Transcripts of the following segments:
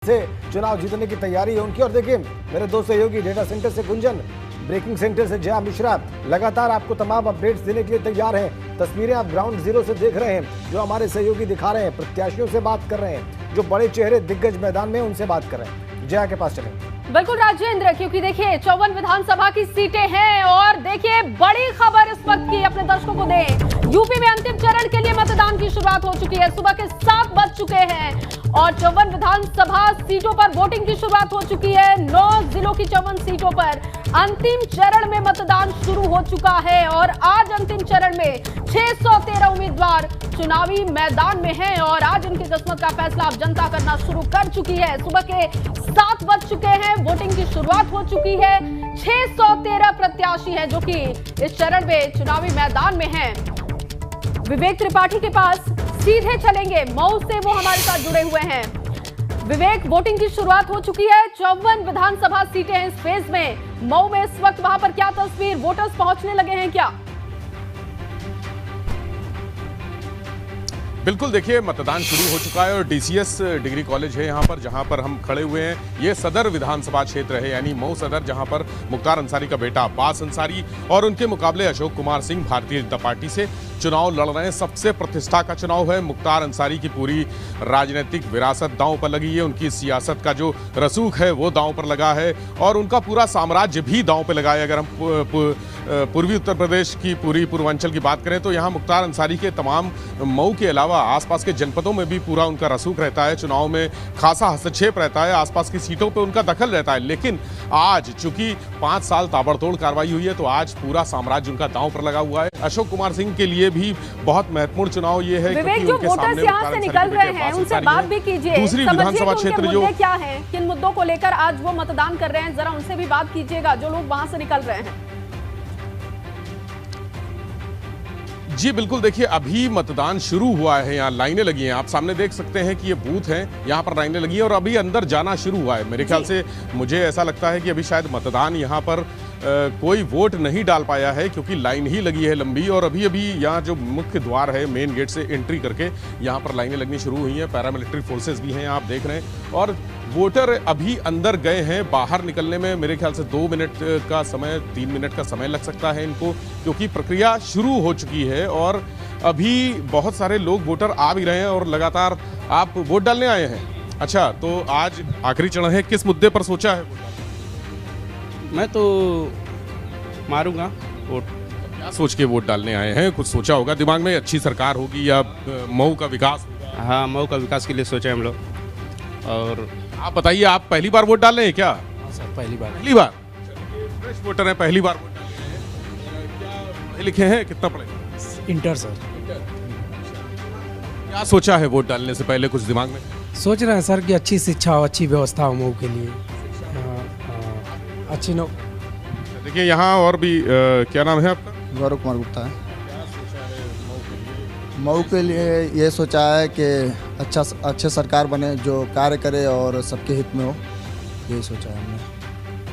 से चुनाव जीतने की तैयारी है उनकी। और देखिए मेरे दो सहयोगी डेटा सेंटर से गुंजन, ब्रेकिंग सेंटर से जया मिश्रा लगातार आपको तमाम अपडेट्स देने के लिए तैयार हैं। तस्वीरें आप ग्राउंड जीरो से देख रहे हैं, जो हमारे सहयोगी दिखा रहे हैं, प्रत्याशियों से बात कर रहे हैं, जो बड़े चेहरे दिग्गज मैदान में उनसे बात कर रहे हैं। जया के पास चलें। बिल्कुल राजेंद्र, क्योंकि देखिए 54 विधानसभा की सीटें हैं और देखिए बड़ी खबर इस वक्त की अपने दर्शकों को दें। यूपी में अंतिम चरण के लिए मतदान की शुरुआत हो चुकी है। सुबह के 7 बज चुके हैं और 54 विधानसभा सीटों पर वोटिंग की शुरुआत हो चुकी है। 9 जिलों की 54 सीटों पर अंतिम चरण में मतदान शुरू हो चुका है और आज अंतिम चरण में 613 उम्मीदवार चुनावी मैदान में हैं और आज उनकी किस्मत का फैसला अब जनता करना शुरू कर चुकी है। सुबह के 7 बज चुके हैं, वोटिंग की शुरुआत हो चुकी है। 613 प्रत्याशी हैं जो कि इस चरण में चुनावी मैदान में हैं। विवेक त्रिपाठी के पास सीधे चलेंगे, मऊ से वो हमारे साथ जुड़े हुए हैं। विवेक, वोटिंग की शुरुआत हो चुकी है, 54 विधानसभा सीटें हैं इस फेज में। मऊ में इस वक्त वहां पर क्या तस्वीर, वोटर्स पहुंचने लगे हैं क्या? बिल्कुल, देखिए मतदान शुरू हो चुका है और डीसीएस डिग्री कॉलेज है यहाँ पर, जहाँ पर हम खड़े हुए हैं। ये सदर विधानसभा क्षेत्र है, यानी मऊ सदर, जहाँ पर मुख्तार अंसारी का बेटा अब्बास अंसारी और उनके मुकाबले अशोक कुमार सिंह भारतीय जनता पार्टी से चुनाव लड़ रहे हैं। सबसे प्रतिष्ठा का चुनाव है। मुख्तार अंसारी की पूरी राजनीतिक विरासत दांव पर लगी है, उनकी सियासत का जो रसूख है वो दांव पर लगा है और उनका पूरा साम्राज्य भी दांव पर लगा है। अगर हम पूर्वी उत्तर प्रदेश की पूरी पूर्वांचल की बात करें तो यहाँ मुख्तार अंसारी के तमाम मऊ के अलावा आसपास के जनपदों में भी पूरा उनका रसूख रहता है। चुनाव में खासा हस्तक्षेप रहता है, आसपास की सीटों पे उनका दखल रहता है। लेकिन आज चूंकि 5 साल ताबड़तोड़ कार्रवाई हुई है तो आज पूरा साम्राज्य उनका दांव पर लगा हुआ है। अशोक कुमार सिंह के लिए भी बहुत महत्वपूर्ण चुनाव ये है क्योंकि जो वोटर्स यहाँ से निकल रहे हैं उनसे बात भी कीजिए। दूसरी विधानसभा क्षेत्र जो क्या है, किन मुद्दों को लेकर आज वो मतदान कर रहे हैं, जरा उनसे भी बात कीजिएगा जो लोग वहां से निकल रहे हैं। जी बिल्कुल, देखिए अभी मतदान शुरू हुआ है, यहाँ लाइनें लगी हैं, आप सामने देख सकते हैं कि ये बूथ हैं, यहाँ पर लाइनें लगी हैं और अभी अंदर जाना शुरू हुआ है। मेरे ख्याल से मुझे ऐसा लगता है कि अभी शायद मतदान यहाँ पर कोई वोट नहीं डाल पाया है क्योंकि लाइन ही लगी है लंबी। और अभी अभी यहाँ जो मुख्य द्वार है, मेन गेट से एंट्री करके यहाँ पर लाइनें लगनी शुरू हुई हैं। पैरामिलिट्री फोर्सेस भी हैं, आप देख रहे हैं, और वोटर अभी अंदर गए हैं। बाहर निकलने में मेरे ख्याल से 2 मिनट का समय, 3 मिनट का समय लग सकता है इनको, क्योंकि प्रक्रिया शुरू हो चुकी है और अभी बहुत सारे लोग वोटर आ भी रहे हैं और लगातार आप वोट डालने आए हैं। अच्छा, तो आज आखिरी चरण है, किस मुद्दे पर सोचा है? मैं तो मारूंगा वोट। क्या सोच के वोट डालने आए हैं? कुछ सोचा होगा दिमाग में, अच्छी सरकार होगी या मऊ का विकास होगा? हाँ, मऊ का विकास के लिए सोचे हम लोग। और आप बताइए, आप पहली बार वोट डाल रहे हैं क्या? हाँ सर, पहली बार। पहली बार फ्रेश वोटर हैं, पहली बार वोट डाल रहे हैं। क्या पढ़े लिखे हैं, कितना पढ़े? Inter sir. क्या सोचा है वोट डालने से पहले, कुछ दिमाग में? सोच रहे हैं सर कि अच्छी शिक्षा हो, अच्छी व्यवस्था हो मऊ के लिए, अच्छी नो। देखिए यहाँ और भी क्या नाम है आपका? गौरव कुमार गुप्ता है। मऊ के लिए ये सोचा है कि अच्छे सरकार बने, जो कार्य करे और सबके हित में हो, यही सोचा है हमने।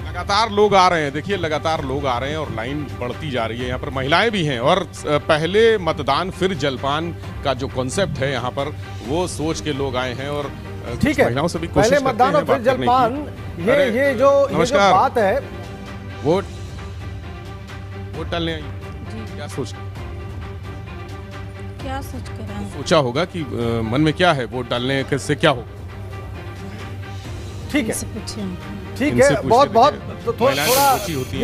लगातार लोग आ रहे हैं, देखिए लगातार लोग आ रहे हैं और लाइन बढ़ती जा रही है। यहाँ पर महिलाएं भी हैं और पहले मतदान फिर जलपान का जो कॉन्सेप्ट है यहाँ पर, वो सोच के लोग आए हैं और ठीक है, महिलाओं से भी पहले मतदान और फिर जलपान, ये जो बात है। वोट डालने आई, क्या सोच कर सोचा होगा कि मन में क्या है, वोट डालने से क्या होगा? ठीक है, ठीक है, बहुत तो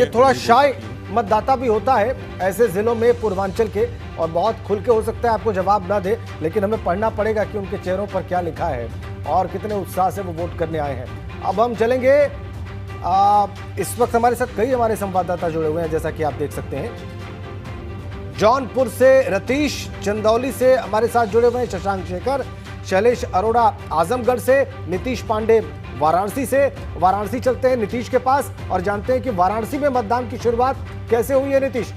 थोड़ा शाय मतदाता भी होता है ऐसे जिलों में पूर्वांचल के, और बहुत खुल के हो सकता है आपको जवाब ना दे, लेकिन हमें पढ़ना पड़ेगा कि उनके चेहरों पर क्या लिखा है और कितने उत्साह से वो वोट करने आए हैं। अब हम चलेंगे, इस वक्त हमारे साथ कई हमारे संवाददाता जुड़े हुए हैं, जैसा कि आप देख सकते हैं। जौनपुर से रतीश, चंदौली से हमारे साथ जुड़े हुए हैं शशांक शेखर, शैलेश अरोड़ा आजमगढ़ से, नीतीश पांडे वाराणसी से। वाराणसी चलते हैं नीतीश के पास और जानते हैं कि वाराणसी में मतदान की शुरुआत कैसे हुई है। नीतीश,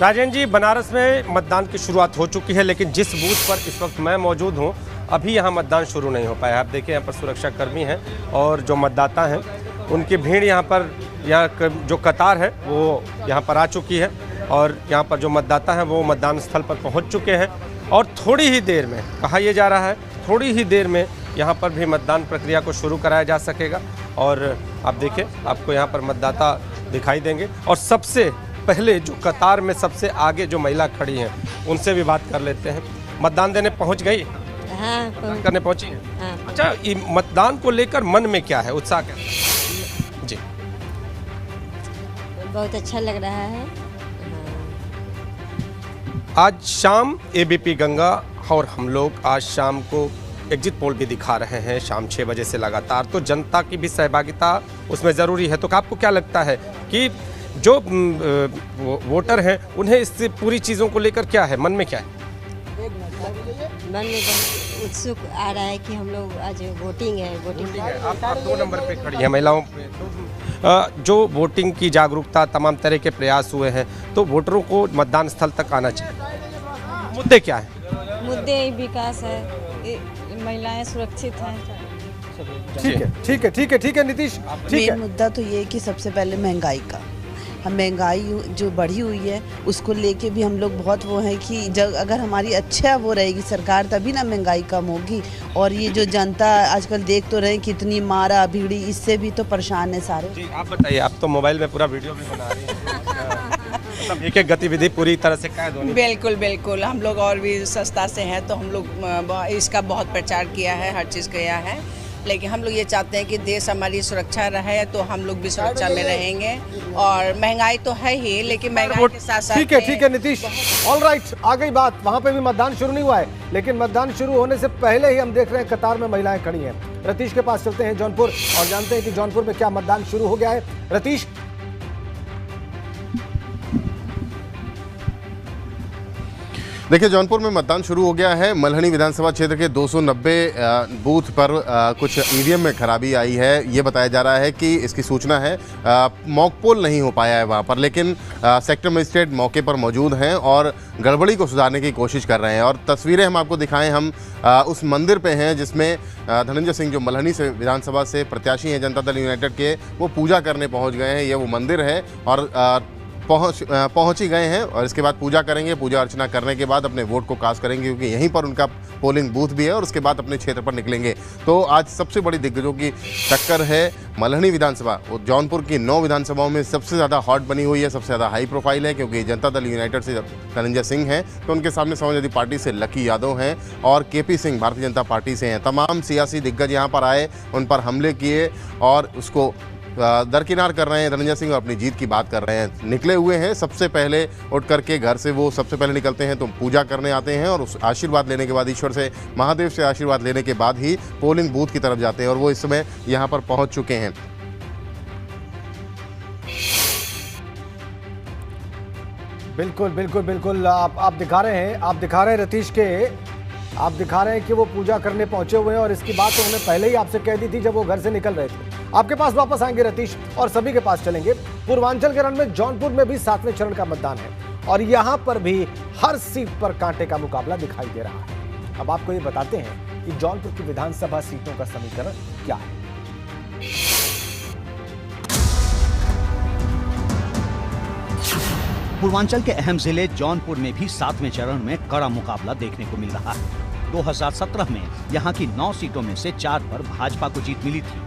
राजेंद्र जी, बनारस में मतदान की शुरुआत हो चुकी है, लेकिन जिस बूथ पर इस वक्त मैं मौजूद हूं, अभी यहां मतदान शुरू नहीं हो पाया। आप देखिए यहाँ पर सुरक्षा कर्मी हैं और जो मतदाता हैं उनकी भीड़ यहाँ पर, यहाँ जो कतार है वो यहाँ पर आ चुकी है और यहाँ पर जो मतदाता हैं वो मतदान स्थल पर पहुँच चुके हैं और थोड़ी ही देर में, कहा यह जा रहा है, थोड़ी ही देर में यहाँ पर भी मतदान प्रक्रिया को शुरू कराया जा सकेगा। और आप देखिए, आपको यहाँ पर मतदाता दिखाई देंगे। और सबसे पहले जो कतार में सबसे आगे जो महिला खड़ी हैं, उनसे भी बात कर लेते हैं। मतदान देने पहुँच गई? हाँ, मतदान करने पहुँची हैं? हाँ। अच्छा, ये मतदान को लेकर मन में क्या है, उत्साह क्या है? जी, बहुत अच्छा लग रहा है। आज शाम एबीपी गंगा और हम लोग आज शाम को एग्जिट पोल भी दिखा रहे हैं, शाम 6 बजे से लगातार। तो जनता की भी सहभागिता उसमें ज़रूरी है। तो आपको क्या लगता है कि जो वोटर हैं, उन्हें इस पूरी चीज़ों को लेकर क्या है, मन में क्या है? मन में बहुत उत्सुक आ रहा है कि हम लोग आज वोटिंग है। आप 2 नंबर पे खड़ी हैं महिलाओं पे। तो जो वोटिंग की जागरूकता, तमाम तरह के प्रयास हुए हैं, तो वोटरों को मतदान स्थल तक आना चाहिए। मुद्दे क्या हैं? मुद्दे विकास है, महिलाएं सुरक्षित हैं। ठीक है नीतीश, ठीक है। मुद्दा तो ये है कि सबसे पहले महंगाई का, हम महंगाई जो बढ़ी हुई है उसको लेके भी हम लोग बहुत वो हैं कि जब अगर हमारी अच्छा वो रहेगी सरकार, तभी ना महंगाई कम होगी। और ये जो जनता आजकल देख तो रहे कितनी मारा भीड़ी, इससे भी तो परेशान है सारे। जी, आप बताइए, आप तो मोबाइल में पूरा वीडियो भी बना रही हैं। मतलब एक गतिविधि पूरी तरह से कैद होनी। बिल्कुल हम लोग और भी सस्ता से हैं तो हम लोग इसका बहुत प्रचार किया है, हर चीज़ किया है। लेकिन हम लोग ये चाहते हैं कि देश हमारी सुरक्षा रहे, तो हम लोग भी सुरक्षा में रहेंगे। और महंगाई तो है ही, लेकिन महंगाई के साथ साथ ठीक है नीतीश, ऑल राइट, आ गई बात। वहां पे भी मतदान शुरू नहीं हुआ है, लेकिन मतदान शुरू होने से पहले ही हम देख रहे हैं कतार में महिलाएं खड़ी हैं। रतीश के पास चलते हैं जौनपुर और जानते हैं कि जौनपुर में क्या मतदान शुरू हो गया है। रतीश, देखिए, जौनपुर में मतदान शुरू हो गया है। मल्हनी विधानसभा क्षेत्र के 290 बूथ पर कुछ ईवीएम में खराबी आई है। ये बताया जा रहा है कि इसकी सूचना है, मॉक पोल नहीं हो पाया है वहाँ पर, लेकिन सेक्टर मजिस्ट्रेट मौके पर मौजूद हैं और गड़बड़ी को सुधारने की कोशिश कर रहे हैं। और तस्वीरें हम आपको दिखाएं, हम उस मंदिर पे हैं जिसमें धनंजय सिंह जो मल्हनी से विधानसभा से प्रत्याशी हैं जनता दल यूनाइटेड के, वो पूजा करने पहुँच गए हैं। ये वो मंदिर है और पहुंच ही गए हैं और इसके बाद पूजा करेंगे। पूजा अर्चना करने के बाद अपने वोट को कास्ट करेंगे, क्योंकि यहीं पर उनका पोलिंग बूथ भी है, और उसके बाद अपने क्षेत्र पर निकलेंगे। तो आज सबसे बड़ी दिग्गजों की टक्कर है। मल्हनी विधानसभा जौनपुर की 9 विधानसभाओं में सबसे ज़्यादा हॉट बनी हुई है, सबसे ज़्यादा हाई प्रोफाइल है, क्योंकि जनता दल यूनाइटेड से धनंजय सिंह हैं, तो उनके सामने समाजवादी पार्टी से लकी यादव हैं और केपी सिंह भारतीय जनता पार्टी से हैं। तमाम सियासी दिग्गज यहाँ पर आए, उन पर हमले किए और उसको दरकिनार कर रहे हैं। धनंजय सिंह अपनी जीत की बात कर रहे हैं, निकले हुए हैं। सबसे पहले उठ करके घर से वो सबसे पहले निकलते हैं तो पूजा करने आते हैं, और उस आशीर्वाद लेने के बाद, ईश्वर से, महादेव से आशीर्वाद लेने के बाद ही पोलिंग बूथ की तरफ जाते हैं, और वो इस समय यहाँ पर पहुँच चुके हैं। बिल्कुल आप दिखा रहे हैं रतीश के, आप दिखा रहे हैं कि वो पूजा करने पहुंचे हुए हैं, और इसकी बात तो उन्होंने पहले ही आपसे कह दी थी जब वो घर से निकल रहे थे। आपके पास वापस आएंगे रतीश, और सभी के पास चलेंगे। पूर्वांचल के रण में जौनपुर में भी 7वें चरण का मतदान है, और यहां पर भी हर सीट पर कांटे का मुकाबला दिखाई दे रहा है। अब आपको ये बताते हैं कि जौनपुर की विधानसभा सीटों का समीकरण क्या है। पूर्वांचल के अहम जिले जौनपुर में भी 7वें चरण में कड़ा मुकाबला देखने को मिल रहा है। 2017 में यहां की 9 सीटों में से 4 पर भाजपा को जीत मिली थी,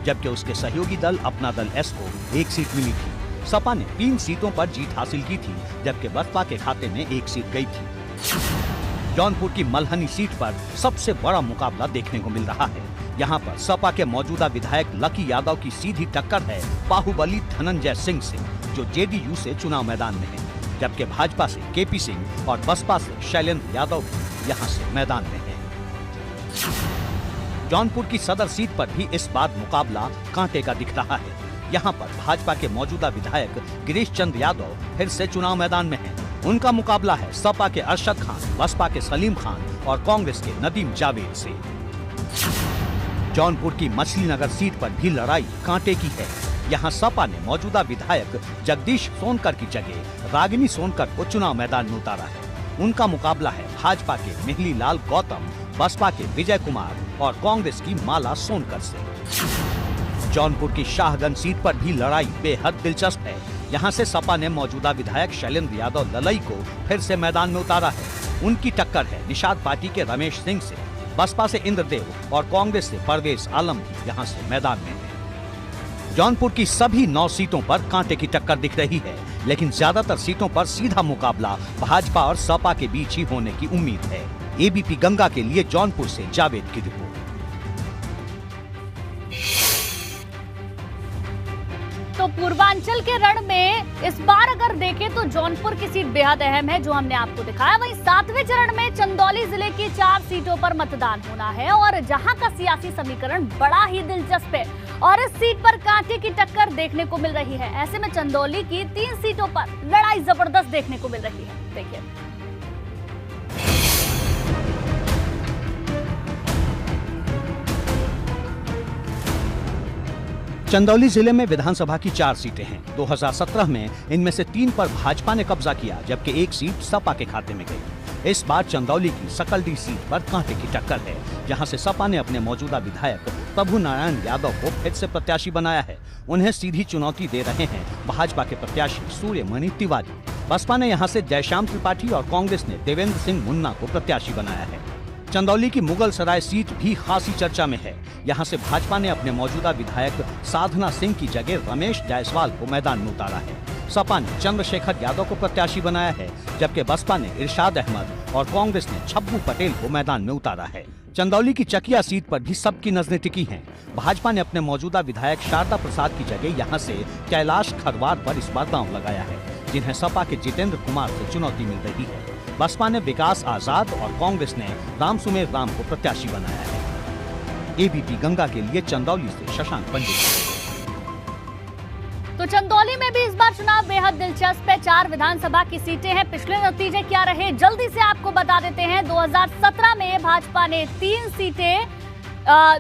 जबकि उसके सहयोगी दल अपना दल एस को 1 सीट मिली थी। सपा ने 3 सीटों पर जीत हासिल की थी, जबकि बसपा के खाते में 1 सीट गई थी। जौनपुर की मल्हनी सीट पर सबसे बड़ा मुकाबला देखने को मिल रहा है। यहाँ पर सपा के मौजूदा विधायक लकी यादव की सीधी टक्कर है बाहुबली धनंजय सिंह से, जो जेडीयू से चुनाव मैदान में है, जबकि भाजपा से केपी सिंह और बसपा से शैलेंद्र यादव भी यहाँ से मैदान में है। जौनपुर की सदर सीट पर भी इस बार मुकाबला कांटे का दिख रहा है। यहाँ पर भाजपा के मौजूदा विधायक गिरीश चंद्र यादव फिर से चुनाव मैदान में हैं। उनका मुकाबला है सपा के अरशद खान, बसपा के सलीम खान और कांग्रेस के नदीम जावेद से। जौनपुर की मछली नगर सीट पर भी लड़ाई कांटे की है। यहाँ सपा ने मौजूदा विधायक जगदीश सोनकर की जगह रागिनी सोनकर को चुनाव मैदान में उतारा है। उनका मुकाबला है भाजपा के मेहली लाल गौतम, बसपा के विजय कुमार और कांग्रेस की माला सोनकर से। जौनपुर की शाहगंज सीट पर भी लड़ाई बेहद दिलचस्प है। यहाँ से सपा ने मौजूदा विधायक शैलेंद्र यादव ललई को फिर से मैदान में उतारा है। उनकी टक्कर है निषाद पार्टी के रमेश सिंह से। बसपा से इंद्रदेव और कांग्रेस से परवेज आलम भी यहाँ से मैदान में है। जौनपुर की सभी 9 सीटों पर कांटे की टक्कर दिख रही है, लेकिन ज्यादातर सीटों पर सीधा मुकाबला भाजपा और सपा के बीच ही होने की उम्मीद है। एबीपी गंगा के लिए जौनपुर से जावेद की रिपोर्ट। तो पूर्वांचल के रण में इस बार अगर देखें तो जौनपुर की सीट बेहद अहम है, जो हमने आपको दिखाया। वहीं 7वें चरण में चंदौली जिले की 4 सीटों पर मतदान होना है और जहां का सियासी समीकरण बड़ा ही दिलचस्प है और इस सीट पर कांटे की टक्कर देखने को मिल रही है। ऐसे में चंदौली की 3 सीटों पर लड़ाई जबरदस्त देखने को मिल रही है। देखिए, चंदौली जिले में विधानसभा की 4 सीटें हैं। 2017 में इनमें से 3 पर भाजपा ने कब्जा किया, जबकि 1 सीट सपा के खाते में गई। इस बार चंदौली की सकलडी सीट पर कांटे की टक्कर है, जहां से सपा ने अपने मौजूदा विधायक प्रभु नारायण यादव को फिर से प्रत्याशी बनाया है। उन्हें सीधी चुनौती दे रहे हैं भाजपा के प्रत्याशी सूर्यमणि तिवारी। बसपा ने यहाँ से जयश्याम त्रिपाठी और कांग्रेस ने देवेंद्र सिंह मुन्ना को प्रत्याशी बनाया है। चंदौली की मुगल सराय सीट भी खासी चर्चा में है। यहाँ से भाजपा ने अपने मौजूदा विधायक साधना सिंह की जगह रमेश जायसवाल को मैदान में उतारा है। सपा ने चंद्रशेखर यादव को प्रत्याशी बनाया है, जबकि बसपा ने इरशाद अहमद और कांग्रेस ने छब्बू पटेल को मैदान में उतारा है। चंदौली की चकिया सीट पर भी सबकी नजरें टिकी हैं। भाजपा ने अपने मौजूदा विधायक शारदा प्रसाद की जगह यहाँ से कैलाश खरवार पर इस बार दांव लगाया है, जिन्हें सपा के जितेंद्र कुमार से चुनौती मिल रही है। बसपा ने विकास आजाद और कांग्रेस ने राम सुमेर राम को प्रत्याशी बनाया है। एबीपी गंगा के लिए चंदौली से शशांक पंडित। तो चंदौली में भी इस बार चुनाव बेहद दिलचस्प है। 4 विधानसभा की सीटें हैं। पिछले नतीजे क्या रहे जल्दी से आपको बता देते हैं। 2017 में भाजपा ने 3 सीटें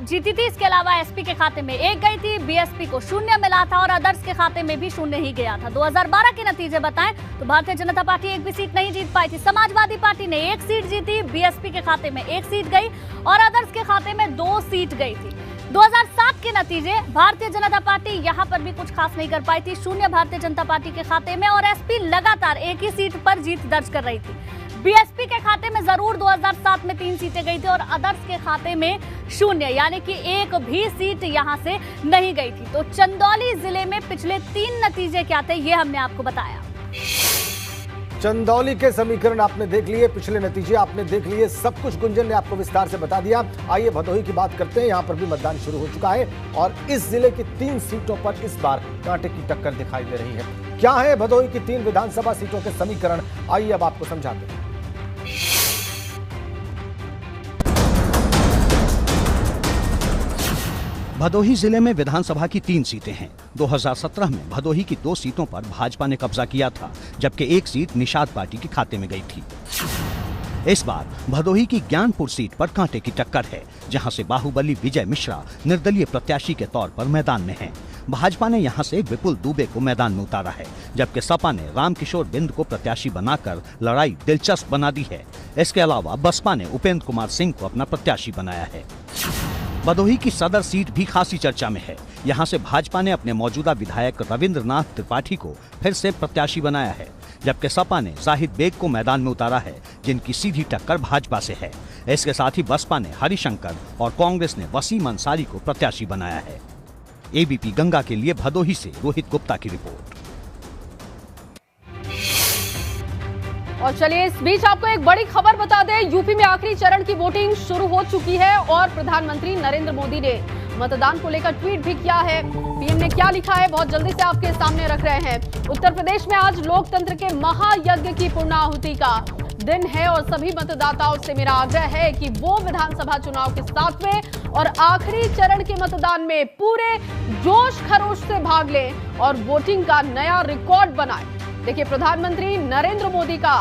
जीती थी। इसके अलावा एसपी के खाते में 1 गई थी, बीएसपी को 0 मिला था और अदर्स के खाते में भी 0 ही गया था। 2012 के नतीजे बताएं तो भारतीय जनता पार्टी 1 भी सीट नहीं जीत पाई थी। समाजवादी पार्टी ने 1 सीट जीती, बीएसपी के खाते में 1 सीट गई और अदर्स के खाते में 2 सीट गई थी। 2007 के नतीजे भारतीय जनता पार्टी यहां पर भी कुछ खास नहीं कर पाई थी। 0 भारतीय जनता पार्टी के खाते में और एसपी लगातार 1 ही सीट पर जीत दर्ज कर रही थी। बीएसपी के खाते में जरूर 2007 में 3 सीटें गई थी और अदर्स के खाते में 0, यानी कि 1 भी सीट यहां से नहीं गई थी। तो चंदौली जिले में पिछले 3 नतीजे क्या थे, ये हमने आपको बताया। चंदौली के समीकरण आपने देख लिए, पिछले नतीजे आपने देख लिए, सब कुछ गुंजन ने आपको विस्तार से बता दिया। आइए भदोही की बात करते हैं। यहाँ पर भी मतदान शुरू हो चुका है और इस जिले की 3 सीटों पर इस बार कांटे की टक्कर दिखाई दे रही है। क्या है भदोही की 3 विधानसभा सीटों के समीकरण, आइए अब आपको समझाते हैं। भदोही जिले में विधानसभा की 3 सीटें हैं। 2017 में भदोही की 2 सीटों पर भाजपा ने कब्जा किया था, जबकि 1 सीट निषाद पार्टी के खाते में गई थी। इस बार भदोही की ज्ञानपुर सीट पर कांटे की टक्कर है, जहां से बाहुबली विजय मिश्रा निर्दलीय प्रत्याशी के तौर पर मैदान में हैं। भाजपा ने यहां से विपुल दुबे को मैदान में उतारा है, जबकि सपा ने रामकिशोर बिंद को प्रत्याशी बनाकर लड़ाई दिलचस्प बना दी है। इसके अलावा बसपा ने उपेंद्र कुमार सिंह को अपना प्रत्याशी बनाया है। भदोही की सदर सीट भी खासी चर्चा में है। यहां से भाजपा ने अपने मौजूदा विधायक रविंद्रनाथ त्रिपाठी को फिर से प्रत्याशी बनाया है, जबकि सपा ने जाहिद बेग को मैदान में उतारा है, जिनकी सीधी टक्कर भाजपा से है। इसके साथ ही बसपा ने हरिशंकर और कांग्रेस ने वसीम अंसारी को प्रत्याशी बनाया है। एबीपी गंगा के लिए भदोही से रोहित गुप्ता की रिपोर्ट। और चलिए इस बीच आपको एक बड़ी खबर बता दें। यूपी में आखिरी चरण की वोटिंग शुरू हो चुकी है और प्रधानमंत्री नरेंद्र मोदी ने मतदान को लेकर ट्वीट भी किया है। पीएम ने क्या लिखा है बहुत जल्दी से आपके सामने रख रहे हैं। उत्तर प्रदेश में आज लोकतंत्र के महायज्ञ की पूर्णाहुति का दिन है और सभी मतदाताओं से मेरा आग्रह है कि वो विधानसभा चुनाव के 7वें और आखिरी चरण के मतदान में पूरे जोश खरोश से भाग लें और वोटिंग का नया रिकॉर्ड बनाएं। देखिए प्रधानमंत्री नरेंद्र मोदी का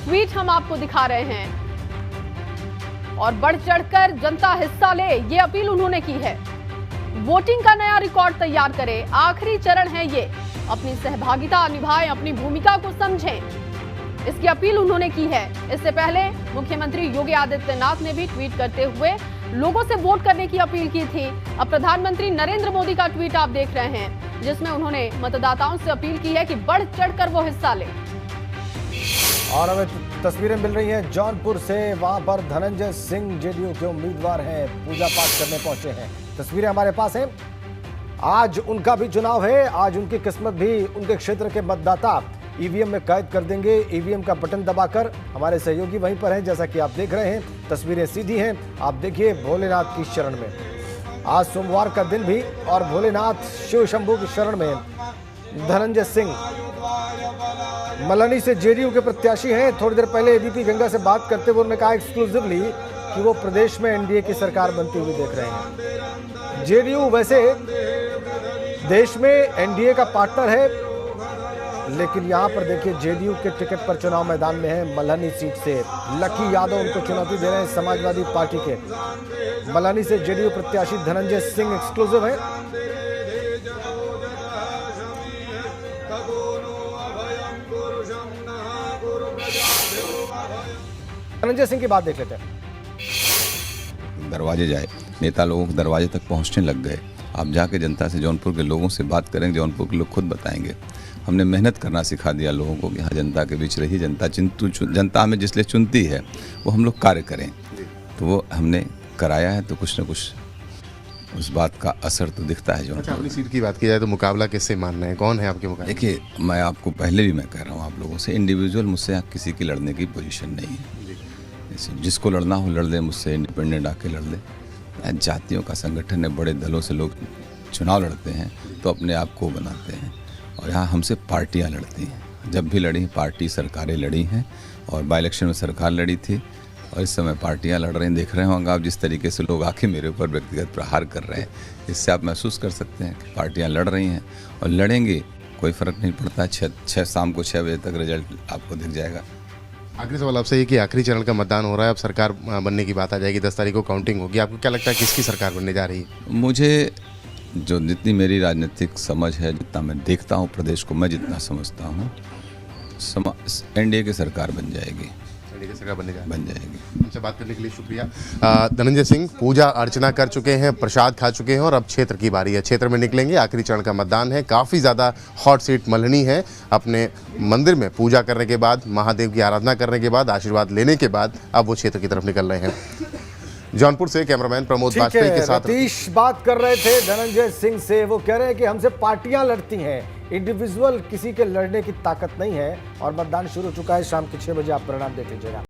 ट्वीट हम आपको दिखा रहे हैं और बढ़ चढ़कर जनता हिस्सा ले, ये अपील उन्होंने की है। वोटिंग का नया रिकॉर्ड तैयार करें, आखिरी चरण है ये, अपनी सहभागिता निभाएं, अपनी भूमिका को समझें, इसकी अपील उन्होंने की है। इससे पहले मुख्यमंत्री योगी आदित्यनाथ ने भी ट्वीट करते हुए लोगों से वोट करने की अपील की थी। अब प्रधानमंत्री नरेंद्र मोदी का ट्वीट आप देख रहे हैं, जिसमें उन्होंने मतदाताओं से अपील की है कि बढ़ चढ़कर वो हिस्सा लें। और हमें तस्वीरें मिल रही हैं जौनपुर से, वहां पर धनंजय सिंह जेडीयू के उम्मीदवार हैं, पूजा पाठ करने पहुंचे हैं। तस्वीरें हमारे पास हैं। आज उनका भी चुनाव है, आज उनकी किस्मत भी उनके क्षेत्र के मतदाता ईवीएम में कैद कर देंगे। ईवीएम का बटन दबाकर हमारे सहयोगी वहीं पर हैं, जैसा कि आप देख रहे हैं। तस्वीरें सीधी हैं, आप देखिए भोलेनाथ की शरण में। आज सोमवार का दिन भी और भोलेनाथ शिव शंभू की शरण में धनंजय सिंह मल्हनी से जेडीयू के प्रत्याशी हैं। थोड़ी देर पहले एबीपी गंगा से बात करते हुए उन्होंने कहा एक्सक्लूसिवली कि वो प्रदेश में एनडीए की सरकार बनती हुई देख रहे हैं। जेडीयू वैसे देश में एनडीए का पार्टनर है, लेकिन यहां पर देखिए जेडीयू के टिकट पर चुनाव मैदान में है मल्हनी सीट से। लकी यादव उनको चुनौती दे रहे हैं, समाजवादी पार्टी के। मल्हनी से जेडीयू प्रत्याशी धनंजय सिंह एक्सक्लूसिव है। धनंजय सिंह की बात देख लेते हैं। दरवाजे जाए, नेता लोगों के दरवाजे तक पहुंचने लग गए। आप जाके जनता से, जौनपुर के लोगों से बात करेंगे, जौनपुर के लोग खुद बताएंगे। हमने मेहनत करना सिखा दिया लोगों को कि हाँ जनता के बीच रही, जनता हमें जिसलिए चुनती है वो हम लोग कार्य करें, तो वो हमने कराया है। तो कुछ न कुछ उस बात का असर तो दिखता है। अच्छा, अपनी सीट की बात की जाए तो मुकाबला किससे मानना है, कौन है आपके मुकाबले? देखिए, मैं आपको पहले भी मैं कह रहा हूँ आप लोगों से, इंडिविजुअल मुझसे यहाँ किसी की लड़ने की पोजीशन नहीं है। जिसको लड़ना हो लड़ ले, मुझसे इंडिपेंडेंट आके लड़ ले। जातियों का संगठन है, बड़े दलों से लोग चुनाव लड़ते हैं तो अपने आप को बनाते हैं, और यहाँ हमसे पार्टियाँ लड़ती हैं। जब भी लड़ी पार्टी सरकारें लड़ी हैं, और बाई इलेक्शन में सरकार लड़ी थी, और इस समय पार्टियां लड़ रही हैं। देख रहे होंगे आप जिस तरीके से लोग आके मेरे ऊपर व्यक्तिगत प्रहार कर रहे हैं, इससे आप महसूस कर सकते हैं कि पार्टियां लड़ रही हैं और लड़ेंगी, कोई फ़र्क नहीं पड़ता। शाम को 6 बजे तक रिजल्ट आपको दिख जाएगा। आखिरी सवाल आपसे ये कि आखिरी चरण का मतदान हो रहा है, अब सरकार बनने की बात आ जाएगी, 10 तारीख को काउंटिंग होगी। आपको क्या लगता है किसकी सरकार बनने जा रही है? मुझे जो जितनी मेरी राजनीतिक समझ है, जितना मैं देखता हूँ प्रदेश को, मैं जितना समझता हूँ, एनडीए की सरकार बन जाएगी। एनडीए की सरकार बन जाएगी। हमसे बात करने के लिए शुक्रिया। धनंजय सिंह पूजा अर्चना कर चुके हैं, प्रसाद खा चुके हैं, और अब क्षेत्र की बारी है। क्षेत्र में निकलेंगे, आखिरी चरण का मतदान है। काफ़ी ज़्यादा हॉट सीट मल्हनी है। अपने मंदिर में पूजा करने के बाद, महादेव की आराधना करने के बाद, आशीर्वाद लेने के बाद अब वो क्षेत्र की तरफ निकल रहे हैं। जौनपुर से कैमरामैन प्रमोद वाजपेयी के साथ रतीश बात कर रहे थे धनंजय सिंह से। वो कह रहे हैं कि हमसे पार्टियां लड़ती हैं, इंडिविजुअल किसी के लड़ने की ताकत नहीं है। और मतदान शुरू हो चुका है, शाम के 6 बजे आप परिणाम देख लीजिएगा।